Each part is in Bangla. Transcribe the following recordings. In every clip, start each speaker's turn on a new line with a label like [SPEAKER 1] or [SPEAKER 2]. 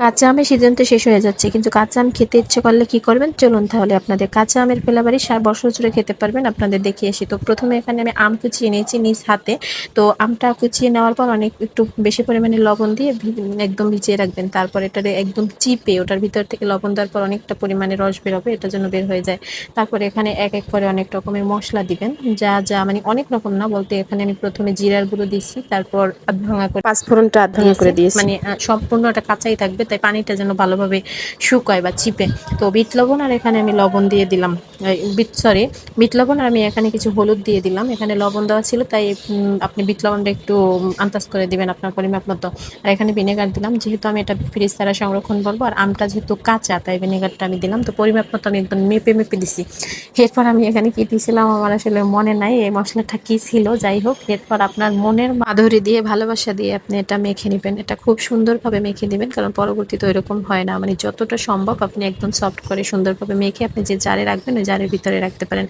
[SPEAKER 1] কাঁচা আমের সিজন তো শেষ হয়ে যাচ্ছে, কিন্তু কাঁচা আম খেতে ইচ্ছে করলে কি করবেন, চলুন তাহলে আপনাদের কাঁচা আমের ফ্লেভারই সারা বছর জুড়ে খেতে পারবেন। আপনাদের দেখিয়ে আসি। তো প্রথমে এখানে আমি আম কুচিয়ে নিয়েছি নিজ হাতে। তো আমটা কুচিয়ে নেওয়ার পর অনেক একটু বেশি পরিমাণে লবণ দিয়ে একদম ভিজিয়ে রাখবেন। তারপর এটারে একদম চিপে ওটার ভিতর থেকে লবণ দেওয়ার পর অনেকটা পরিমাণে রস বেরোবে, এটার জন্য বের হয়ে যায়। তারপরে এখানে এক এক করে অনেক রকমের মশলা দিবেন, যা যা মানে অনেক রকম না বলতে, এখানে আমি প্রথমে জিরার গুঁড়ো দিয়েছি, তারপর আধ ভাঙা করে পাঁচফোড়নটা আধ ভাঙা করে দিয়েছি, মানে সম্পূর্ণ এটা কাঁচাই থাকবে, তাই পানিটা যেন ভালোভাবে শুকায় বা চিপে। তো বিট লবণ আর এখানে আমি লবণ দিয়ে দিলাম, বিট লবণ আর আমি এখানে কিছু হলুদ দিয়ে দিলাম। এখানে লবণ দেওয়া ছিল তাই আপনি বিট লবণটা একটু আন্দাজ করে দিবেন আপনার পরিমাপ মতো। আর এখানে ভিনেগার দিলাম, যেহেতু আমি এটা ফ্রিজ ছাড়া সংরক্ষণ করবো আর আমটা যেহেতু কাঁচা তাই ভিনেগারটা আমি দিলাম। তো পরিমাপ মতো আমি একদম মেপে মেপে দিছি। এরপর আমি এখানে কি দিয়েছিলাম আমার আসলে মনে নাই, এই মশলাটা কি ছিল, যাই হোক। এরপর আপনার মনের মাধুরী দিয়ে ভালোবাসা দিয়ে আপনি এটা মেখে নেবেন। এটা খুব সুন্দরভাবে মেখে নেবেন, কারণ পরবর্তীতে ওইরকম হয় না, মানে যতটা সম্ভব আপনি একদম সফট করে সুন্দরভাবে মেখে আপনি যে জারে রাখবেন ওই জারের ভিতরে রাখতে পারেন।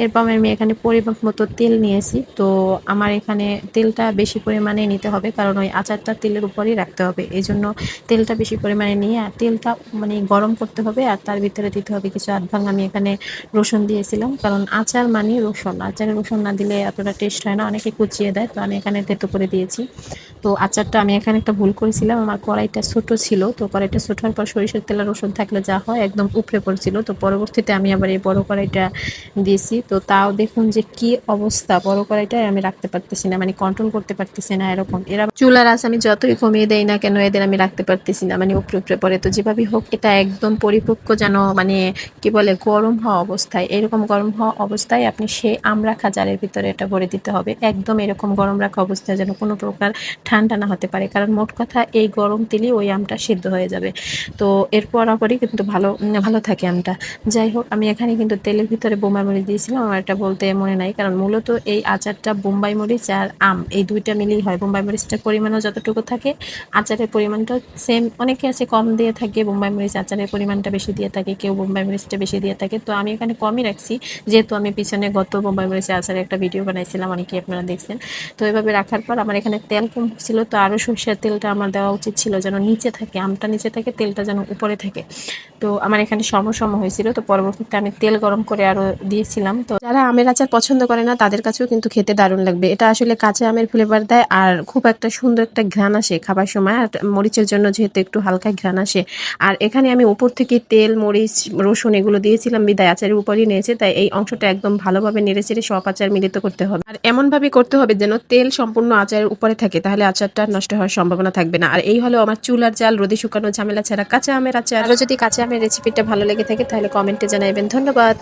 [SPEAKER 1] এরপর আমি এখানে পরিমাপ মতো তেল নিয়েছি। তো আমার এখানে তেলটা বেশি পরিমাণে নিতে হবে, কারণ ওই আচারটা তেলের উপরেই রাখতে হবে, এই জন্য তেলটা বেশি পরিমাণে নিয়ে তেলটা মানে গরম করতে হবে। আর তার ভিতরে দিতে হবে কিছু আধ ভাঙা আমি এখানে রসুন দিয়েছিলাম, কারণ আচার মানে রসুন, আচারে রসুন না দিলে এতটা টেস্ট হয় না, অনেকে কুচিয়ে দেয়, তো আমি এখানে তেতো করে দিয়েছি। তো আচারটা আমি এখানে একটা ভুল করেছিলাম, আমার কড়াইটা ছোট ছিল, তো কড়াইটা ছোট হওয়ার পর সরিষার তেল আর রসুন থাকলে যা হয় একদম উপরে পড়ছিল। তো পরবর্তীতে আমি আবার এই বড় কড়াইটা দিয়েছি, তো তাও দেখুন যে কি অবস্থা, বড় কড়াইটাই আমি রাখতে পারতেছি না, মানে কন্ট্রোল করতে পারতেছি না এরকম। এরা চুলার আঁচ আমি যতই কমিয়ে দেই না কেন এদের আমি রাখতে পারতেছি না, মানে উপরে উপরে পড়ে। তো যেভাবেই হোক এটা একদম পরিপক্ক যেন মানে কি বলে গরম হওয়া অবস্থায়, এরকম গরম হওয়া অবস্থায় আপনি সেই আম রাখা জারের ভিতরে এটা ভরে দিতে হবে, একদম এরকম গরম রাখা অবস্থায়, যেন কোনো প্রকার ঠান্ডা না হতে পারে, কারণ মোট কথা এই গরম তেলেই ওই আমটা সিদ্ধ হয়ে যাবে। তো এর পরপরই কিন্তু ভালো ভালো থাকে আমটা। যাই হোক, আমি এখানে কিন্তু তেলের ভিতরে বোম্বাই মরিচ দিয়েছিলাম, আমার এটা বলতে মনে নাই, কারণ মূলত এই আচারটা বোম্বাই মরিচ আর আম এই দুইটা মিলেই হয়। বোম্বাই মরিচটার পরিমাণও যতটুকু থাকে আচারের পরিমাণটা সেম, অনেকে আছে কম দিয়ে থাকে বোম্বাই মরিচ, আচারের পরিমাণটা বেশি দিয়ে থাকে, কেউ বোম্বাই মরিচটা বেশি দিয়ে থাকে। তো আমি এখানে কমই রাখছি, যেহেতু আমি পিছনে গত বোম্বাই মরিচের আচারের একটা ভিডিও বানাইছিলাম, অনেকেই আপনারা দেখছেন। তো এভাবে রাখার পর আমার এখানে তেল কম ছিল, তো আরও সরষের তেলটা আমার দেওয়া উচিত ছিল, যেন নিচে থাকে, আমটা নিচে থাকে, তেলটা যেন উপরে থাকে। তো আমার এখানে সম হয়েছিল। তো পরবর্তীতে আমি তেল গরম করে আরও দিয়েছিলাম। তো যারা আমের আচার পছন্দ করে না তাদের কাছেও কিন্তু খেতে দারুণ লাগবে, এটা আসলে কাঁচা আমের ফ্লেভার দেয় আর খুব একটা সুন্দর একটা ঘ্রাণ আসে খাবার সময়, আর মরিচের জন্য যেহেতু একটু হালকা ঘ্রাণ আসে। আর এখানে আমি উপর থেকে তেল মরিচ রসুন এগুলো দিয়েছিলাম বিদায় আচারের উপরই নিয়েছে, তাই এই অংশটা একদম ভালোভাবে নেড়ে চেড়ে সব আচার মিলিত করতে হবে, আর এমনভাবে করতে হবে যেন তেল সম্পূর্ণ আচারের উপরে থাকে, তাহলে আচারটা নষ্ট হওয়ার সম্ভাবনা থাকবে না। আর এই হলো আমার চুলার জাল রোদে শুকানো ঝামেলা ছাড়া কাঁচা আমের আচার। আরও যদি কাঁচা আমের রেসিপিটা ভালো লেগে থাকে তাহলে কমেন্টে জানাবেন। ধন্যবাদ।